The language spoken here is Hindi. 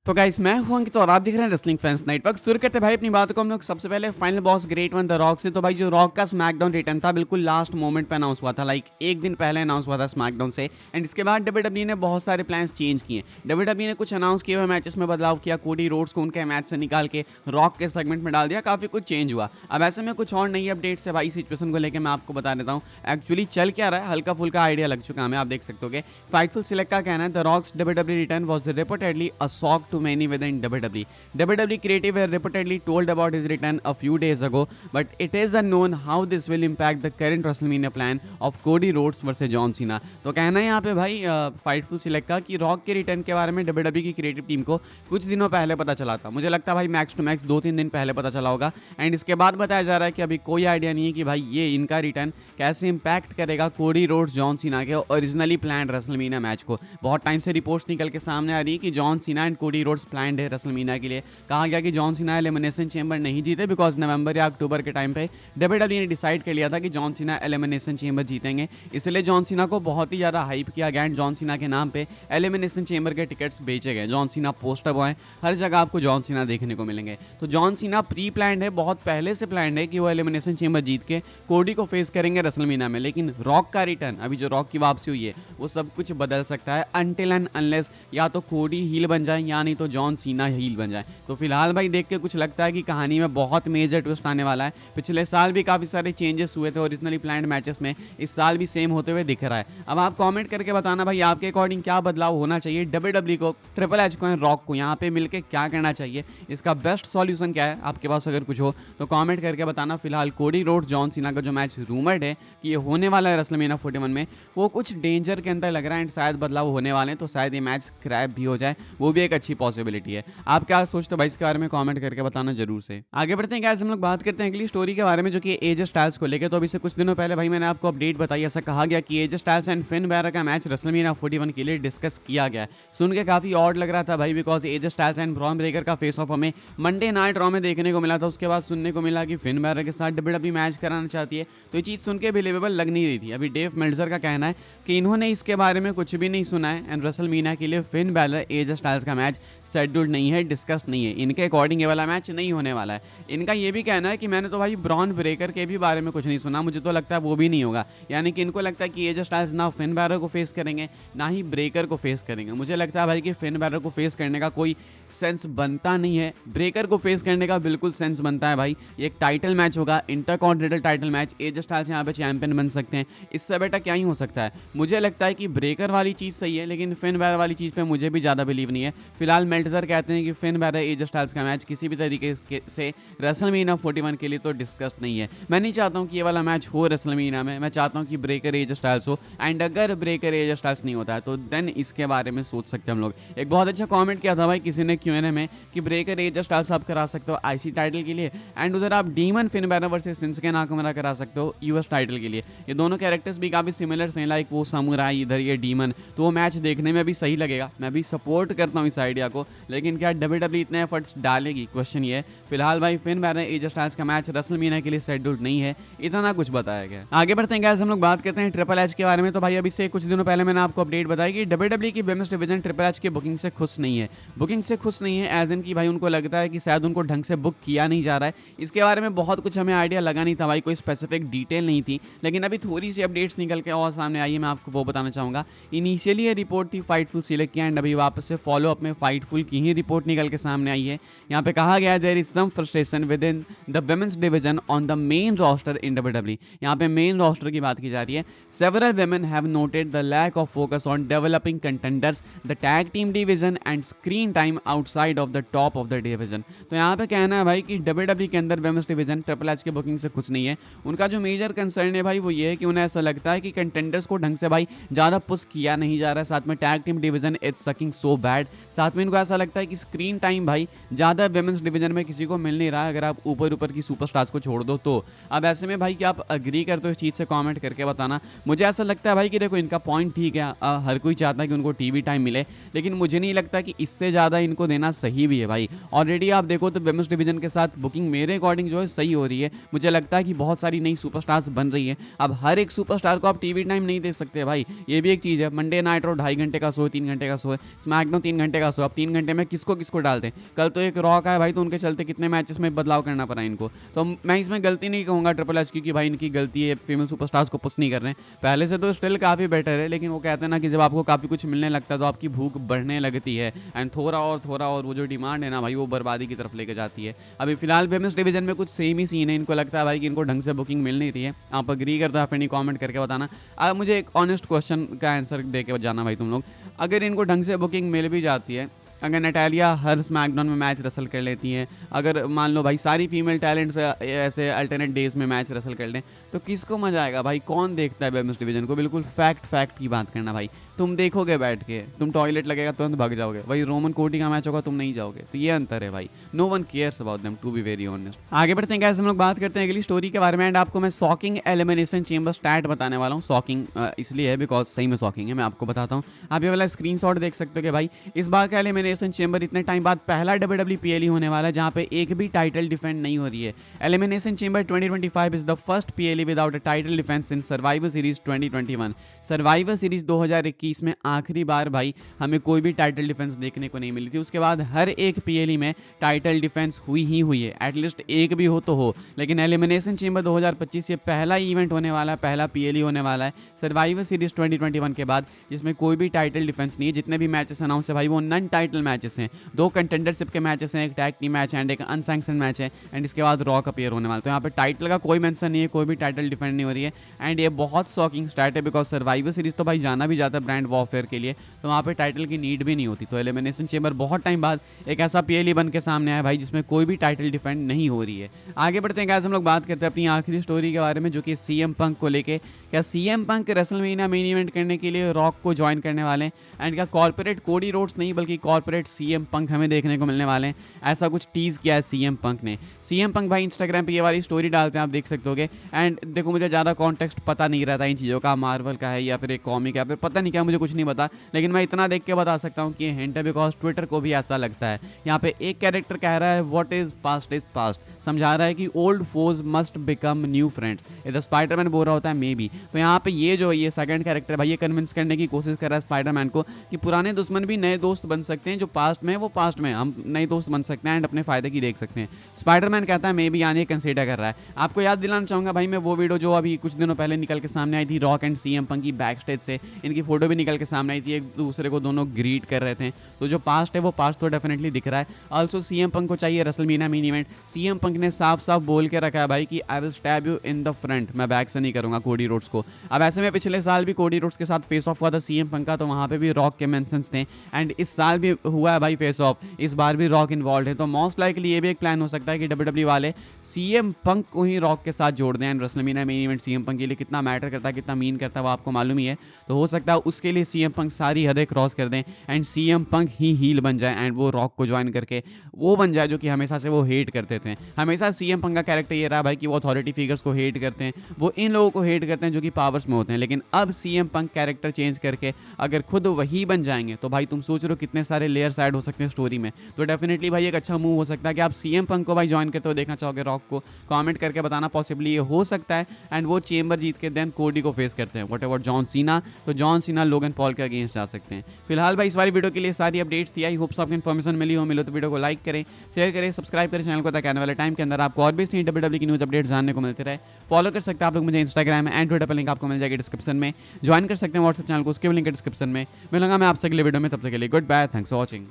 तो गाइस मैं हूं अंकित और आप देख रहे हैं रेसलिंग फैंस नेटवर्क। शुरू करते भाई अपनी बातों को हम लोग सबसे पहले final boss great one the rock से। तो भाई जो रॉक का स्मैकडाउन रिटर्न था बिल्कुल लास्ट मोमेंट पे अनाउंस हुआ था, लाइक एक दिन पहले अनाउंस हुआ था स्मैकडाउन से। एंड इसके बाद डब्ल्यूडब्ल्यूई ने बहुत सारे प्लान्स चेंज किए। डब्ल्यूडब्ल्यूई ने कुछ अनाउंस किए हुए मैचेस में बदलाव किया, कोडी रोड्स को उनके मैच से निकाल के रॉक के सेगमेंट में डाल दिया, काफी कुछ चेंज हुआ। अब ऐसे में कुछ और नई अपडेट्स है भाई सिचुएशन को लेकर मैं आपको बता देता हूँ एक्चुअली चल क्या रहा है। हल्का फुल्का आइडिया लग चुका है, आप देख सकते हो। फाइटफुल सिलेक्ट का कहना है the Rock's WWE return was reportedly a shock to many within WWE. WWE creative were reportedly told about his return a few days ago, but it is unknown how this will impact the current WrestleMania plan of Cody Rhodes versus John Cena. तो कहना है यहाँ पे भाई फाइटफुल सिलेक्ट का कि रॉक के रिटर्न के बारे में WWE की क्रिएटिव टीम को कुछ दिनों पहले पता चला था। मुझे लगता है भाई मैक्स टू मैक्स 2-3 दिन पहले पता चला होगा। एंड इसके बाद बताया जा रहा है कि अभी कोई आइडिया नहीं है कि भाई ये इनका रिटर्न कैसे इंपैक्ट करेगा कोडी रोड्स जॉन सीना के ओरिजिनली प्लान रेसलमीनिया मैच को। बहुत टाइम से रिपोर्ट्स निकल के सामने आ रही है कि John Cena and Cody Rhodes planned है रेसलमीनिया के लिए। कहा गया कि जॉन सीना एलिमिनेशन चेंबर नहीं जीते बिकॉज नवंबर या अक्टूबर के टाइम पे डब्ल्यूडब्ल्यूई ने डिसाइड कर लिया था कि जॉन सीना एलिमिनेशन चेंबर जीतेंगे, इसलिए जॉन सीना को बहुत ही ज़्यादा हाइप किया गया एंड जॉन सीना के नाम पे एलिमिनेशन चेंबर के टिकट्स बेचे गए। जॉन सीना पोस्टर बॉय, हर जगह आपको जॉन सीना देखने को मिलेंगे। तो जॉन सीना प्री प्लान्ड है, बहुत पहले से प्लान्ड है कि वो एलिमिनेशन चेंबर जीत के कोडी को फेस करेंगे रेसलमीनिया में। लेकिन रॉक का रिटर्न, अभी जो रॉक की वापसी हुई है, वो सब कुछ बदल सकता है अनटिल एंड अनलेस या तो कोडी हील बन जाए या नहीं तो जॉन सीना हील बन जाए। तो फिलहाल भाई देख के कुछ लगता है कि कहानी में बहुत मेजर ट्विस्ट आने वाला है। पिछले साल भी काफ़ी सारे चेंजेस हुए थे ओरिजिनली प्लान्ड मैचेस में, इस साल भी सेम होते हुए दिख रहा है। अब आप कमेंट करके बताना भाई आपके अकॉर्डिंग क्या बदलाव होना चाहिए डब्ल्यूडब्ल्यूई को, ट्रिपल एच को एंड रॉक को यहाँ पे मिलकर क्या करना चाहिए, इसका बेस्ट सॉल्यूशन क्या है। आपके पास अगर कुछ हो तो कमेंट करके बताना। फिलहाल कोडी रोड्स जॉन सीना का जो मैच रूमर्ड है कि ये होने वाला है रेसलमेनिया 41 में, वो कुछ डेंजर के अंदर लग रहा है एंड शायद बदलाव होने वाले हैं, तो शायद ये मैच क्रैप भी हो जाए, वो भी एक अच्छी पॉसिबिलिटी है। आप क्या सोचते हो भाई इसके बारे में कमेंट करके बताना जरूर से। आगे बढ़ते हैं गाइस, हम लोग बात करते हैं अगली स्टोरी के बारे में जो कि एजे स्टाइल्स को लेकर। तो अभी से कुछ दिनों पहले भाई मैंने आपको अपडेट बताई, ऐसा कहा गया कि AJ Styles and Finn Balor का मैच रेसलमेनिया 41 के लिए डिस्कस किया गया। सुन के काफी ऑड लग रहा था भाई, because AJ Styles and Bron Breakker का फेस ऑफ हमें मंडे नाइट रॉ में देखने को मिला था। उसके बाद सुनने को मिला कि फिन बैरर के साथ डब्ल्यूडब्ल्यूई मैच कराना चाहती है, तो ये चीज़ सुन के बिलीवेबल लग नहीं रही थी। अभी डेव मेल्टजर का कहना है कि इन्होंने इसके बारे में कुछ भी नहीं सुना है एंड रेसलमेनिया के लिए फिन बैरर एजे स्टाइल्स का मैच शेड्यूल्ड नहीं है, डिस्कस नहीं है। इनके अकॉर्डिंग ये वाला मैच नहीं होने वाला है। इनका ये भी कहना है कि मैंने तो भाई ब्रॉन ब्रेकर के भी बारे में कुछ नहीं सुना, मुझे तो लगता है वो भी नहीं होगा। यानी कि इनको लगता है कि एजे स्टाइल्स ना फिन बैरर को फेस करेंगे ना ही ब्रेकर को फेस करेंगे। मुझे लगता है भाई कि फिन बैरर को फेस करने का कोई सेंस बनता नहीं है, ब्रेकर को फेस करने का बिल्कुल सेंस बनता है भाई। ये एक टाइटल मैच होगा, intercontinental title match, AJ Styles यहाँ पे चैंपियन बन सकते हैं, इससे बेटा क्या ही हो सकता है। मुझे लगता है कि ब्रेकर वाली चीज़ सही है, लेकिन फिन बैरर वाली चीज़ पे मुझे भी ज़्यादा बिलीव नहीं है। फिलहाल मेल्टजर कहते हैं कि फिन बैरर एजे स्टाइल्स का मैच किसी भी तरीके से रेसलमेनिया 41 के लिए तो डिस्कस नहीं है। मैं नहीं चाहता हूँ कि ये वाला मैच हो रेसलमेनिया में, मैं चाहता हूँ कि ब्रेकर एजे स्टाइल्स हो। एंड अगर ब्रेकर एजे स्टाइल्स नहीं होता है तो देन इसके बारे में सोच सकते हैं हम लोग। एक बहुत अच्छा कमेंट किया था भाई किसी ने Q&A में कि ब्रेकर एजे स्टाइल्स आप करा सकते हो आईसी टाइटल के लिए, एंड उधर आप demon fin bearer versus Shinsuke Nakamura करा सकते हो यूएस टाइटल के लिए। ये दोनों कैरेक्टर्स भी काफ़ी सिमिलर हैं, लाइक वो समुराई इधर ये डीमन, तो वो मैच देखने में भी सही लगेगा। मैं भी सपोर्ट करता हूँ इस आइडिया को, लेकिन क्या डब्ल्यूडब्ल्यूई इतने एफर्ट्स डालेगी, क्वेश्चन ये है। फिलहाल भाई फिन बैरर एजे स्टाइल्स का मैच रेसलमेनिया के लिए शेड्यूल्ड नहीं है, इतना कुछ बताया गया। आगे बढ़ते हैं गाइस, हम लोग बात करते हैं ट्रिपल एच के बारे में। तो भाई अभी से कुछ दिनों पहले मैंने आपको अपडेट बताई कि डब्ल्यूडब्ल्यूई की विमेंस डिवीजन ट्रिपल एच की बुकिंग से खुश नहीं है। बुकिंग से खुश नहीं है एज इन की भाई उनको लगता है कि शायद उनको ढंग से बुक किया नहीं जा रहा है। इसके बारे में बहुत कुछ हमें आइडिया लगा नहीं था भाई, कोई स्पेसिफिक डिटेल नहीं थी, लेकिन अभी थोड़ी सी अपडेट्स निकल के और सामने आई है, मैं आपको वो बताना चाहूँगा। इनिशियली ये रिपोर्ट थी फाइटफुल सिलेक्ट किया एंड अभी वापस से फॉलो अप में फाइटफुल की ही रिपोर्ट निकल के सामने आई है। यहाँ पे कहा गया है there is some frustration within the women's division on the main roster in WWE. यहाँ पे मेन रोस्टर की बात की जा रही है। Several women have noted the lack of focus on developing contenders, the tag team division and screen time outside of the top of the division. तो यहाँ पे कहना है भाई कि डब्ल्यूडब्ल्यूई के अंदर वुमेन्स डिवीजन ट्रिपल एच की बुकिंग से कुछ नहीं है। उनका जो मेजर कंसर्न है भाई वो ये है कि उन्हें ऐसा लगता है कि कंटेंडर्स को ढंग से भाई ज़्यादा पुश किया नहीं जा रहा है। साथ में tag team division it's sucking so bad. साथ में इनको ऐसा लगता है कि स्क्रीन टाइम भाई ज़्यादा वुमेन्स डिवीजन में किसी को मिल नहीं रहा है, अगर आप ऊपर ऊपर की सुपरस्टार्स को छोड़ दो तो। अब ऐसे में भाई क्या आप अग्री करते हो इस चीज़ से, कमेंट करके बताना। मुझे ऐसा लगता है भाई कि देखो इनका पॉइंट ठीक है, हर कोई चाहता है कि उनको टीवी टाइम मिले, लेकिन मुझे नहीं लगता कि इससे ज़्यादा इनको देना सही भी है भाई। ऑलरेडी आप देखो तो वुमेन्स डिवीजन के साथ बुकिंग मेरे अकॉर्डिंग जो है सही हो रही है। मुझे लगता है कि बहुत सारी नई सुपरस्टार्स बन रही है। अब हर एक सुपरस्टार को आप टीवी टाइम नहीं दे सकते भाई, ये भी एक चीज़ है। मंडे नाइट और 2.5 घंटे का शो है, 3 घंटे का शो है, स्मैकडाउन 3 घंटे का शो है। अब 3 घंटे में किसको किसको डाल दें। कल तो एक रॉक आया भाई, तो उनके चलते कितने मैचेस में बदलाव करना पड़ा इनको। तो मैं इसमें गलती नहीं कहूँगा ट्रिपल एच की कि भाई इनकी गलती है, फीमेल सुपरस्टार्स को पुश नहीं कर रहे हैं। पहले से तो स्टिल काफ़ी बेटर है, लेकिन वो कहते हैं ना कि जब आपको काफ़ी कुछ मिलने लगता है तो आपकी भूख बढ़ने लगती है, एंड थोड़ा और वो जो डिमांड है ना भाई, वो बर्बादी की तरफ लेके जाती है। अभी फिलहाल फेमस डिवीजन में कुछ सेम ही सीन है, इनको लगता है भाई कि इनको ढंग से बुकिंग मिल नहीं रही है। आप अग्री करते हो आप नहीं, कमेंट करके बताना। अब मुझे एक ऑनेस्ट क्वेश्चन का आंसर दे के जाना भाई तुम लोग, अगर इनको ढंग से बुकिंग मिल भी जाती है, अगर नटालिया हर स्मैकडाउन में मैच रसल कर लेती हैं, अगर मान लो भाई सारी फीमेल टैलेंट्स ऐसे अल्टरनेट डेज में मैच रसल कर लें, तो किसको मजा आएगा भाई? कौन देखता है वेमेंस डिवीजन को? बिल्कुल फैक्ट की बात करना भाई। तुम देखोगे बैठ के, तुम टॉयलेट लगेगा तुरंत भाग जाओगे भाई। रोमन कोटी का मैच होगा, तुम नहीं जाओगे। तो ये अंतर है भाई। No one cares about them, to be very honest. आगे बढ़ते हैं गाइस, हम लोग बात करते हैं अगली स्टोरी के बारे में। एंड आपको मैं शॉकिंग एलिमिनेशन चेंबर स्टैट बताने वाला हूँ। शॉकिंग इसलिए है बिकॉज सही में शॉकिंग है। मैं आपको बताता हूँ, आप ये वाला स्क्रीनशॉट देख सकते हो कि भाई इस बार का एलिमिनेशन चेंबर इतने टाइम बाद पहला WWE होने वाला है जहाँ पे एक भी टाइटल डिफेंड नहीं हो रही है। Elimination chamber 2025 is the first PLE without a title defence in survivor series 2021। Survivor series 2021 में आखिरी बार भाई हमें कोई भी टाइटल डिफेंस देखने को नहीं मिली थी। उसके बाद हर एक PLE में टाइटल डिफेंस हुई ही हुई है, एटलीस्ट एक भी हो तो हो। लेकिन एलिमिनेशन चेंबर 2025 ये पहला इवेंट होने वाला है, पहला PLE होने वाला है सर्वाइवर सीरीज 2021 के बाद, जिसमें कोई भी टाइटल डिफेंस नहीं है। जितने भी मैचेस अनाउंस है भाई वो नन टाइटल मैचेस हैं। 2 कंटेंडरशिप के मैचेस हैं, एक टैग टीम मैच एंड एक अनसैंक्शन मैच है, एंड इसके बाद रॉक अपीयर होने वाला। तो यहाँ पे टाइटल का कोई मेंशन नहीं है, कोई भी टाइटल डिफेंड नहीं हो रही है। एंड ये बहुत शॉकिंग स्टार्ट है बिकॉज सर्वाइवर सीरीज तो भाई जाना भी जाता है ब्रांड वॉरफेयर के लिए, तो वहाँ पे टाइटल की नीड भी नहीं होती। तो एलिमिनेशन चेंबर बहुत टाइम बाद एक ऐसा PLE बन के सामने आया भाई जिसमें कोई भी टाइटल डिफेंड नहीं हो रही है। आगे बढ़ते हैं गाइस, हम लोग बात करते हैं अपनी आखिरी स्टोरी के बारे में, जो कि CM पंक को लेके। क्या CM पंक रेसलमेनिया मेन इवेंट करने के लिए रॉक को ज्वाइन करने वाले हैं? एंड क्या कॉर्पोरेट कोडी रोड्स नहीं बल्कि कॉर्पोरेट CM पंक हमें देखने को मिलने वाले हैं? ऐसा कुछ टीज किया है CM पंक ने। CM पंक भाई इंस्टाग्राम पे ये वाली स्टोरी डालते हैं, आप देख सकते होगे। एंड देखो मुझे ज़्यादा कॉन्टेक्स्ट पता नहीं रहता इन चीज़ों का, मार्वल का है या फिर एक कॉमिक है, फिर पता नहीं क्या, मुझे कुछ नहीं पता। लेकिन मैं इतना देख के बता सकता हूँ कि ये हिंट है बिकॉज ट्विटर को भी ऐसा लगता है। यहाँ पे एक कैरेक्टर कह रहा है व्हाट इज पास्ट, समझा रहा है कि old foes must become new friends. इधर स्पाइडरमैन बोल रहा होता है मे बी। तो यहाँ पे ये जो ये सेकंड कैरेक्टर भाई ये कन्विंस करने की कोशिश कर रहा है स्पाइडरमैन को कि पुराने दुश्मन भी नए दोस्त बन सकते हैं, जो पास्ट में है वो पास्ट में, हम नए दोस्त बन सकते हैं एंड अपने फायदे की देख सकते हैं। स्पाइडरमैन कहता है मे बी आने कंसीडर कर रहा है। आपको याद दिलाना चाहूँगा भाई मैं वो वीडियो जो अभी कुछ दिनों पहले निकल के सामने आई थी रॉक एंड CM पंक की बैक स्टेज से, इनकी फोटो भी निकल के सामने आई थी, एक दूसरे को दोनों ग्रीट कर रहे थे। तो जो पास्ट है वो पास्ट तो डेफिनेटली दिख रहा है। ऑल्सो CM पंक को चाहिए रेसलमेनिया मेन इवेंट। CM पंक ने साफ साफ बोल के रखा है भाई कि I will stab you in the front, मैं बैक से नहीं करूंगा कोडी रोड्स को। अब ऐसे में पिछले साल भी कोडी रोड्स के साथ फेस ऑफ हुआ था CM पंक का, तो वहाँ पे भी रॉक के मेंशंस थे। एंड इस साल भी हुआ है भाई फेस ऑफ, इस बार भी रॉक इन्वॉल्व है। तो मोस्ट लाइकली ये भी एक प्लान हो सकता है कि WWE वाले CM पंक को ही रॉक के साथ जोड़ दें। And WrestleMania main event CM पंक के लिए कितना मैटर करता है, कितना मीन करता है वो आपको मालूम ही है। तो हो सकता है उसके लिए CM पंक सारी हदें क्रॉस कर दें एंड CM पंक ही हील बन जाए एंड वो रॉक को ज्वाइन करके वो बन जाए जो कि हमेशा से वो हेट करते थे। हमेशा CM पंक का कैरेक्टर ये रहा भाई कि वो अथॉरिटी फिगर्स को हेट करते हैं, वो इन लोगों को हेट करते हैं जो कि पावर्स में होते हैं। लेकिन अब CM पंक कैरेक्टर चेंज करके अगर खुद वही बन जाएंगे तो भाई तुम सोच रहे हो कितने सारे लेयर्स ऐड हो सकते हैं स्टोरी में। तो डेफिनेटली भाई एक अच्छा मूव हो सकता है कि आप CM पंक को भाई ज्वाइन करते हो देखना चाहोगे रॉक को, कमेंट करके बताना। पॉसिबली ये हो सकता है एंड वो चेंबर जीत के देन कोडी को फेस करते हैं व्हाट एवर जॉन सीना। तो जॉन सीना लोगन पॉल के अगेंस्ट जा सकते हैं। फिलहाल भाई इस वाली वीडियो के लिए सारी अपडेट्स थी। आई होप्स आपको इन्फॉर्मेशन मिलो तो वीडियो को लाइक करें, शेयर करें, सब्सक्राइब करें चैनल को, ताकि आने वाले टाइम के अंदर आपको और भी इसी WWE की न्यूज़ अपडेट्स जानने को मिलते रहे। फॉलो कर सकते हैं आप लोग मुझे इंस्टाग्राम एंड ट्विटर पर, लिंक आपको मिल जाएगी डिस्क्रिप्शन में। ज्वाइन कर सकते हैं व्हाट्सएप चैनल को, उसके भी लिंक डिस्क्रिप्शन में। मिलूंगा मैं आपसे अगले वीडियो में, तब तक के लिए goodbye, thanks for watching.